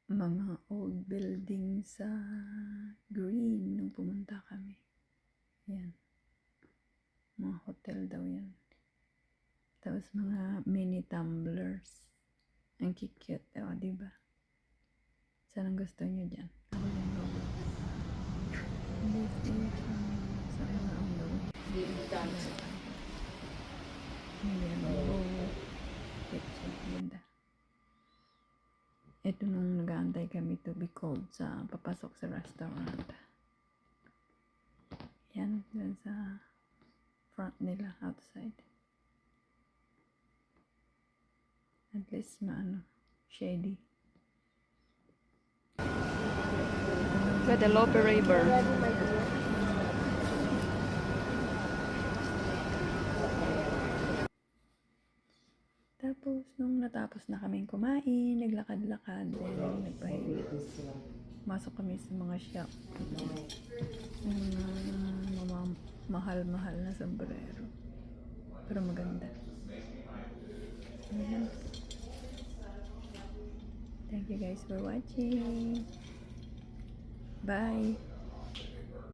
mga old building sa Green nung pumunta kami. Yan. Mga hotel daw yan. Tapos mga mini tumblers. Ang cute daw, diba? Saan ang gusto nyo dyan? Ako yung logo. This is saan na ang logo? Ayan, logo. Picture. Ganda. Ito nung nag-aantay kami to be called sa papasok sa restaurant. Yan, dun sa front nila, outside. At least shady. Guadalupe River. Tapos, nung natapos na kaming kumain, naglakad-lakad, then nagpahinga. Masok kami sa mga shop. Mga mahal-mahal na sombrero. Pero maganda. Ayan. Thank you guys for watching. Bye!